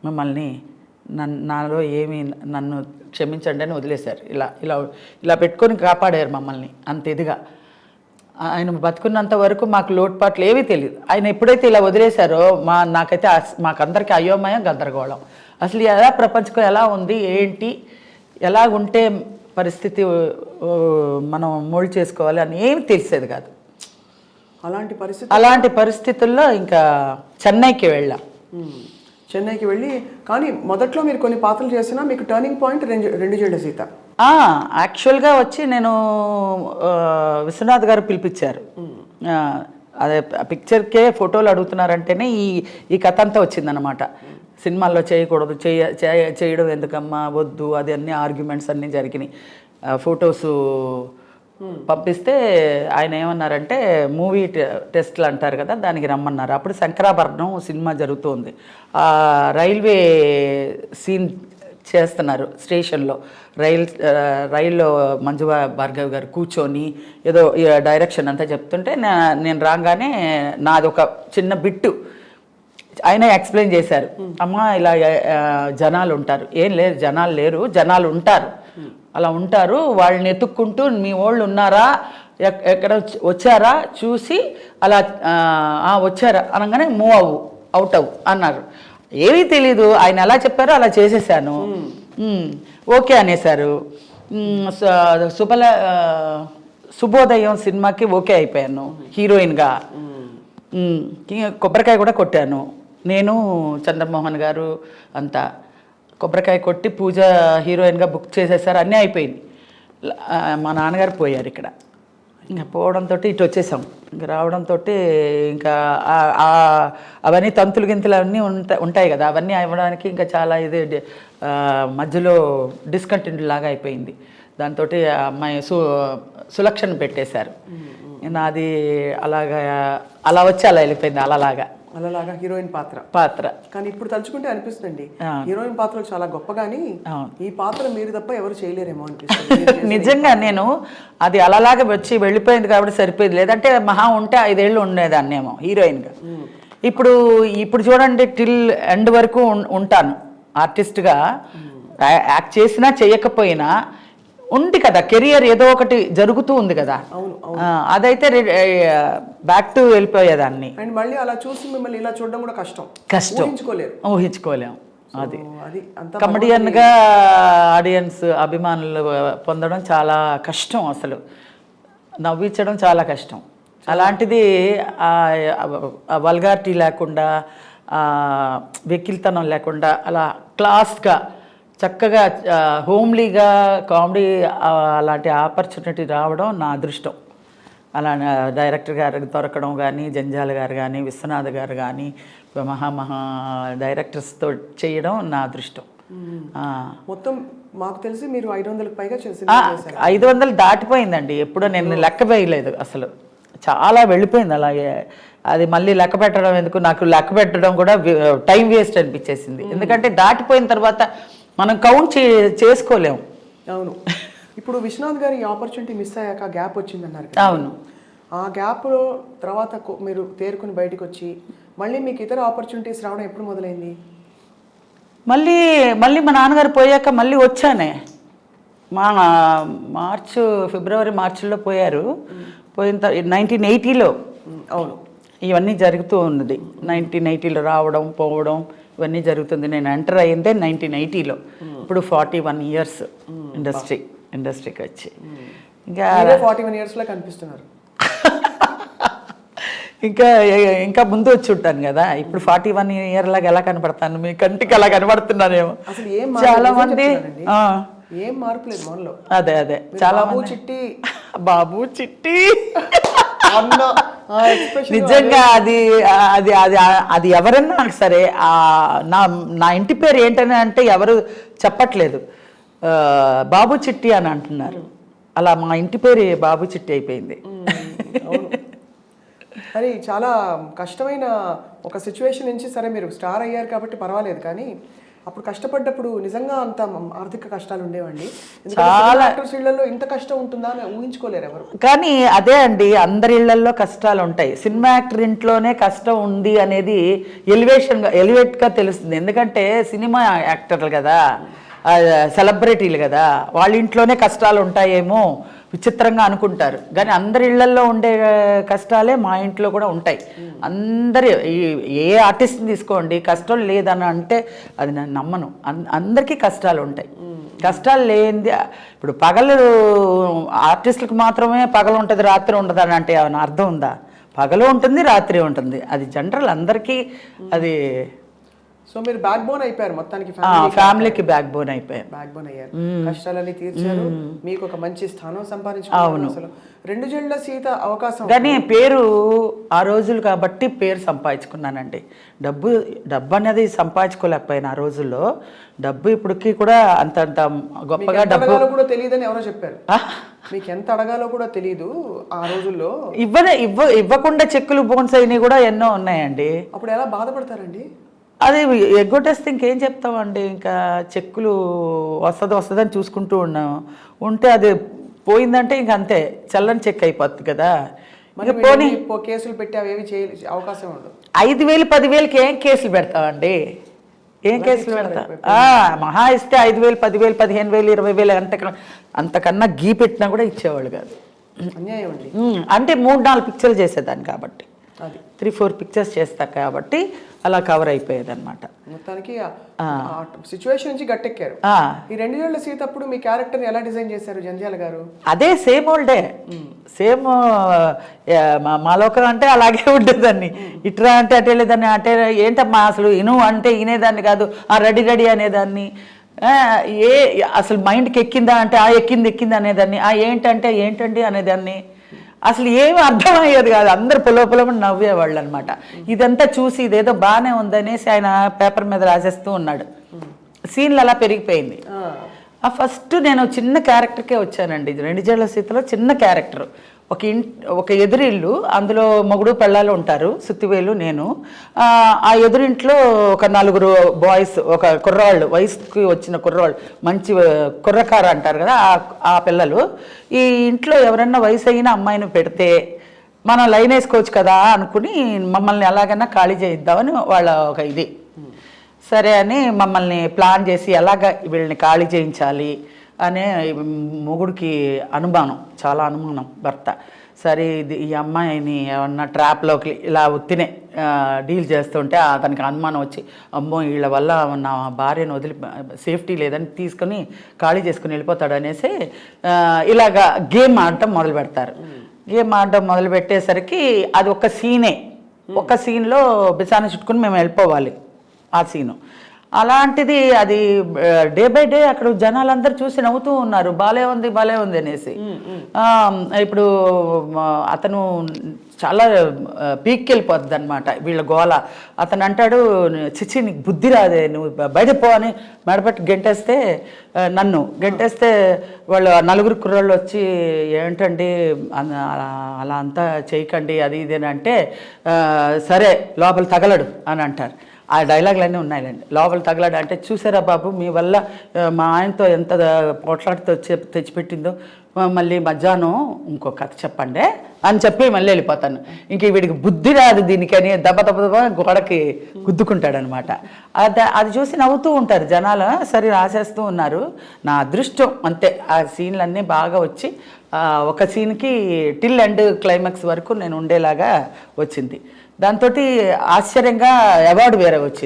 మిమ్మల్ని నాలో ఏమి నన్ను క్షమించండి అని వదిలేశారు. ఇలా ఇలా ఇలా పెట్టుకొని కాపాడారు మమ్మల్ని అంత ఇదిగా. ఆయన బతుకున్నంత వరకు మాకు లోటుపాట్లు ఏవీ తెలియదు. ఆయన ఎప్పుడైతే ఇలా వదిలేశారో నాకైతే మాకందరికీ అయోమయం, గందరగోళం. అసలు ఎలా ప్రపంచం ఎలా ఉంది, ఏంటి, ఎలా ఉంటే పరిస్థితి మనం మోల్డ్ చేసుకోవాలి అని ఏమి తెలిసేది కాదు. అలాంటి పరిస్థితుల్లో ఇంకా చెన్నైకి వెళ్ళాం. చెన్నైకి వెళ్ళి, కానీ మొదట్లో మీరు కొన్ని పాత్రలు చేసినా మీకు టర్నింగ్ పాయింట్ రెండు జేళ్ల సీత. యాక్చువల్గా వచ్చి నేను విశ్వనాథ్ గారు పిలిపించారు. అదే పిక్చర్కే ఫోటోలు అడుగుతున్నారంటేనే ఈ కథ అంతా వచ్చిందనమాట. సినిమాల్లో చేయకూడదు, చేయడం ఎందుకమ్మా, వద్దు, అది అన్ని ఆర్గ్యుమెంట్స్ అన్నీ జరిగినాయి. ఫొటోసు పంపిస్తే ఆయన ఏమన్నారంటే మూవీ టెస్ట్లు అంటారు కదా, దానికి రమ్మన్నారు. అప్పుడు శంకరాభరణం సినిమా జరుగుతుంది. రైల్వే సీన్ చేస్తున్నారు స్టేషన్లో. రైల్లో మంజు భార్గవ్ గారు కూర్చొని ఏదో డైరెక్షన్ అంతా చెప్తుంటే నేను రాగానే నాది ఒక చిన్న బిట్టు ఆయన ఎక్స్ప్లెయిన్ చేశారు. అమ్మ ఇలా జనాలు ఉంటారు, ఏం లేరు జనాలు లేరు, జనాలు ఉంటారు, అలా ఉంటారు, వాళ్ళని ఎత్తుక్కుంటూ మీ వాళ్ళు ఉన్నారా, ఎక్కడ వచ్చారా చూసి అలా వచ్చారా అనగానే మూవ్ అవుట్ అన్నారు. ఏమీ తెలీదు, ఆయన ఎలా చెప్పారో అలా చేసేసాను. ఓకే అనేసారు. శుభోదయం సినిమాకి ఓకే అయిపోయాను హీరోయిన్గా. కొబ్బరికాయ కూడా కొట్టాను నేను, చంద్రమోహన్ గారు అంతా కొబ్బరికాయ కొట్టి పూజ హీరోయిన్గా బుక్ చేసేసారు. అన్నీ అయిపోయింది. మా నాన్నగారు పోయారు ఇక్కడ. ఇంకా పోవడంతో ఇటు వచ్చేసాం. ఇంకా రావడంతో ఇంకా అవన్నీ తంతులు గింతులు అన్నీ ఉంటాయి కదా, అవన్నీ అవ్వడానికి ఇంకా చాలా ఇది మధ్యలో డిస్కంటిన్యూ లాగా అయిపోయింది. దాంతో అమ్మాయి సులక్షణ పెట్టేశారు. నాది అలా వచ్చి అలా వెళ్ళిపోయింది. అలాగా హీరోయిన్ పాత్ర. కానీ ఇప్పుడు తలుచుకుంటే అనిపిస్తుంది హీరోయిన్ పాత్రలు చాలా గొప్ప, కానీ ఈ పాత్ర మీరు తప్ప ఎవరు చేయలేరేమో అనిపిస్తుంది. నిజంగా నేను అది అలాగే వచ్చి వెళ్ళిపోయింది కాబట్టి సరిపోయింది. లేదంటే మహా ఉంటే 5 ఏళ్ళు ఉండేదాన్నేమో హీరోయిన్గా. ఇప్పుడు చూడండి, టిల్ ఎండ్ వరకు ఉంటాను ఆర్టిస్ట్గా. యాక్ట్ చేసినా చేయకపోయినా ఉంది కదా, కెరియర్ ఏదో ఒకటి జరుగుతూ ఉంది కదా. అదైతే బ్యాక్ టు వెళ్ళిపోయేదాన్ని. అండ్ మళ్ళీ అలా చూసి మిమ్మల్ని ఇలా చూడడం కూడా ఊహించుకోలేము. అది కమెడియన్గా ఆడియన్స్ అభిమానులు పొందడం చాలా కష్టం, అసలు నవ్వించడం చాలా కష్టం. అలాంటిది వల్గారిటీ లేకుండా, వెకిల్తనం లేకుండా అలా క్లాస్గా చక్కగా హోమ్లీగా కామెడీ అలాంటి ఆపర్చునిటీ రావడం నా అదృష్టం. అలా డైరెక్టర్ గారికి దొరకడం కానీ, జంజాల గారు కానీ, విశ్వనాథ్ గారు కానీ, మహా డైరెక్టర్స్తో చేయడం నా అదృష్టం. మొత్తం మాకు తెలిసి మీరు 500కి పైగా 500 దాటిపోయిందండి. ఎప్పుడో నేను లెక్క వేయలేదు, అసలు చాలా వెళ్ళిపోయింది అలాగే. అది మళ్ళీ లెక్క పెట్టడం ఎందుకు, నాకు లెక్క పెట్టడం కూడా టైం వేస్ట్ అనిపించేసింది. ఎందుకంటే దాటిపోయిన తర్వాత మనం కౌంట్ చేసుకోలేము. అవును. ఇప్పుడు విశ్వనాథ్ గారి ఆపర్చునిటీ మిస్ అయ్యాక గ్యాప్ వచ్చిందన్నారు. అవును. ఆ గ్యాప్లో తర్వాత మీరు తేరుకుని బయటకు వచ్చి మళ్ళీ మీకు ఇతర ఆపర్చునిటీస్ రావడం ఎప్పుడు మొదలైంది? మళ్ళీ మా నాన్నగారు పోయాక మళ్ళీ వచ్చానే. ఫిబ్రవరి మార్చిలో పోయారు. పోయిన 1980లో అవును ఇవన్నీ జరుగుతూ ఉన్నది. 1980లో రావడం పోవడం ఇవన్నీ జరుగుతుంది. నేను ఎంటర్ అయ్యిందే 1980లో. ఇప్పుడు 41 ఇయర్స్ ఇండస్ట్రీకి వచ్చి. ఇంకా 41 ఇయర్స్లో కనిపిస్తున్నారు. ఇంకా ముందు వచ్చి ఉంటాను కదా. ఇప్పుడు 41 ఇయర్ లాగా ఎలా కనపడతాను? మీ కంటికి అలా కనపడుతున్నానేమో. చాలా మంది ఏం మార్పు లేదు మనలో. అదే చాలా బాబు చిట్టి నిజంగా అది ఎవరన్నా సరే నా ఇంటి పేరు ఏంటని అంటే ఎవరు చెప్పట్లేదు, బాబు చిట్టి అని అంటున్నారు. అలా మా ఇంటి పేరు బాబు చిట్టి అయిపోయింది. మరి చాలా కష్టమైన ఒక సిచ్యువేషన్ నుంచి సరే మీరు స్టార్ అయ్యారు కాబట్టి పర్వాలేదు, కానీ అప్పుడు కష్టపడ్డప్పుడు నిజంగా అంత ఆర్థిక కష్టాలు ఉండేవండి. చాలా యాక్టర్స్ ఇళ్లలో ఇంత కష్టం ఉంటుందా అని ఊహించుకోలేరు ఎవరు. కానీ అదే అండి, అందరి ఇళ్లలో కష్టాలు ఉంటాయి. సినిమా యాక్టర్ ఇంట్లోనే కష్టం ఉంది అనేది ఎలివేట్గా తెలుస్తుంది. ఎందుకంటే సినిమా యాక్టర్లు కదా, సెలబ్రిటీలు కదా, వాళ్ళ ఇంట్లోనే కష్టాలు ఉంటాయేమో విచిత్రంగా అనుకుంటారు. కానీ అందరి ఇళ్లల్లో ఉండే కష్టాలే మా ఇంట్లో కూడా ఉంటాయి. అందరి ఏ ఆర్టిస్ట్ని తీసుకోండి, కష్టం లేదని అంటే అది నేను నమ్మను. అందరికీ కష్టాలు ఉంటాయి. కష్టాలు లేనిది ఇప్పుడు పగలు ఆర్టిస్టులకు మాత్రమే పగలు ఉంటుంది రాత్రి ఉండదు అని అంటే ఏమైనా అర్థం ఉందా? పగలు ఉంటుంది, రాత్రి ఉంటుంది. అది జనరల్ అందరికీ. అది సో మీరు బ్యాక్ బోన్ అయిపోయారు మొత్తానికి, ఫ్యామిలీకి బ్యాక్ బోన్ అయిపోయారు. బ్యాక్ బోన్ అయ్యారు, కష్టాలన్నీ తీర్చారు, మీకు ఒక మంచి స్థానం సంపాదించుకున్నారు. అసలు 2 జేళ్ల సీత అవకాశం. కానీ పేరు ఆ రోజులు కాబట్టి పేరు సంపాదించుకున్నానండి. డబ్బు అనేది సంపాదించుకోలేకపోయినా ఆ రోజుల్లో. డబ్బు ఇప్పటికి కూడా అంత గొప్పగా డబ్బు కూడా తెలియదని ఎవరో చెప్పారు. మీకు ఎంత అడగాలో కూడా తెలియదు ఆ రోజుల్లో. ఇవ్వకుండా చెక్కులు బోన్స్ అయినవి కూడా ఎన్నో ఉన్నాయండి. అప్పుడు ఎలా బాధపడతారండి? అది ఎగ్గొట్టేస్తే ఇంకేం చెప్తామండి. ఇంకా చెక్కులు వస్తుందని చూసుకుంటూ ఉంటే అది పోయిందంటే ఇంక అంతే, చల్లని చెక్ అయిపోతుంది కదా. పోనీ కేసులు పెట్టి అవి అవకాశం ఉండదు. 5,000 10,000కి ఏం కేసులు పెడతామండి? ఏం కేసులు పెడతాం? మహా ఇస్తే 5,000 10,000 15,000 20,000 అంతకన్నా గీ పెట్టినా కూడా ఇచ్చేవాళ్ళు కాదు. అన్యాయం అండి. అంటే 3-4 పిక్చర్లు చేసేదాన్ని కాబట్టి, 3-4 పిక్చర్స్ చేస్తా కాబట్టి అలా కవర్ అయిపోయేది అనమాట. మొత్తానికి సిచ్యువేషన్ నుంచి గట్టెక్కారు. ఈ 2 జేళ్ల సీత అప్పుడు మీ క్యారెక్టర్ ఎలా డిజైన్ చేశారు జంధ్యాల గారు? అదే సేమ్ ఓల్డే, సేమ్ మాలోకం అంటే అలాగే ఉండేదాన్ని. ఇట్రా అంటే అటే లేదాన్ని, అంటే ఏంటమ్మా అసలు ఇను అంటే వినేదాన్ని కాదు, రెడీ అనేదాన్ని. అసలు మైండ్కి ఎక్కిందా అంటే ఎక్కింది అనేదాన్ని. ఏంటంటే ఏంటండి అనేదాన్ని. అసలు ఏమి అర్థమయ్యేది కాదు. అందరు పొలమని నవ్వేవాళ్ళు అనమాట. ఇదంతా చూసి ఇదేదో బాగానే ఉందనేసి ఆయన పేపర్ మీద రాసేస్తూ ఉన్నాడు. సీన్లు అలా పెరిగిపోయింది. ఫస్ట్ నేను చిన్న క్యారెక్టర్కే వచ్చానండి. 2 జేళ్ల సీతలో చిన్న క్యారెక్టర్. ఒక ఎదురిల్లు, అందులో మొగుడు పెళ్ళాలు ఉంటారు, సుత్తివేలు నేను. ఆ ఎదురింట్లో ఒక 4 బాయ్స్, ఒక కుర్రాళ్ళు, వయసుకి వచ్చిన కుర్రాళ్ళు, మంచి కుర్రకార అంటారు కదా ఆ పిల్లలు. ఈ ఇంట్లో ఎవరన్నా వయసు అయిన అమ్మాయిని పెడితే మనం లైన్ వేసుకోవచ్చు కదా అనుకుని మమ్మల్ని ఎలాగైనా ఖాళీ చేయిద్దామని వాళ్ళ ఒక ఇది. సరే అని మమ్మల్ని ప్లాన్ చేసి ఎలాగ వీళ్ళని ఖాళీ చేయించాలి అనే మొగుడికి అనుమానం, చాలా అనుమానం భర్త. సరే ఈ అమ్మాయిని ఏమన్నా ట్రాప్లోకి ఇలా ఉత్తినే డీల్ చేస్తుంటే అతనికి అనుమానం వచ్చి, అమ్మో వీళ్ళ వల్ల నా భార్యను వదిలి సేఫ్టీ లేదని తీసుకొని ఖాళీ చేసుకుని వెళ్ళిపోతాడు అనేసి ఇలాగా గేమ్ ఆడటం మొదలు పెడతారు. గేమ్ ఆడటం మొదలు పెట్టేసరికి అది ఒక సీనే, ఒక సీన్లో బిసాన్ని చుట్టుకుని మేము వెళ్ళిపోవాలి ఆ సీను. అలాంటిది అది డే బై డే అక్కడ జనాలందరూ చూసి నవ్వుతూ ఉన్నారు, బాలే ఉంది అనేసి. ఇప్పుడు అతను చాలా పీక్కి వెళ్ళిపోద్ది అనమాట వీళ్ళ గోల. అతను అంటాడు, చిచ్చి నీకు బుద్ధి రాదే, నువ్వు బయట పో అని మెడపెట్టి గెంటేస్తే, నన్ను గెంటేస్తే వాళ్ళు 4 కుర్రాళ్ళు వచ్చి ఏంటండి అలా అంతా చేయకండి అది ఇదేని అంటే, సరే లోపల తగలడు అని అంటారు. ఆ డైలాగులన్నీ ఉన్నాయండి. లోపల తగలాడు అంటే, చూసారా బాబు మీ వల్ల మా ఆయనతో ఎంత పోట్లాడితో తెచ్చిపెట్టిందో, మళ్ళీ మధ్యాహ్నం ఇంకో కథ చెప్పండి అని చెప్పి మళ్ళీ వెళ్ళిపోతాను. ఇంక వీడికి బుద్ధి రాదు దీనికని దెబ్బ గోడకి గుద్దుకుంటాడనమాట. అది చూసి నవ్వుతూ ఉంటారు జనాలు. సరే రాసేస్తూ ఉన్నారు. నా అదృష్టం అంతే, ఆ సీన్లన్నీ బాగా వచ్చి ఒక సీన్కి టిల్ ఎండ్ క్లైమాక్స్ వరకు నేను ఉండేలాగా వచ్చింది. దాంతో ఆశ్చర్యంగా అవార్డు వేరే వచ్చింది.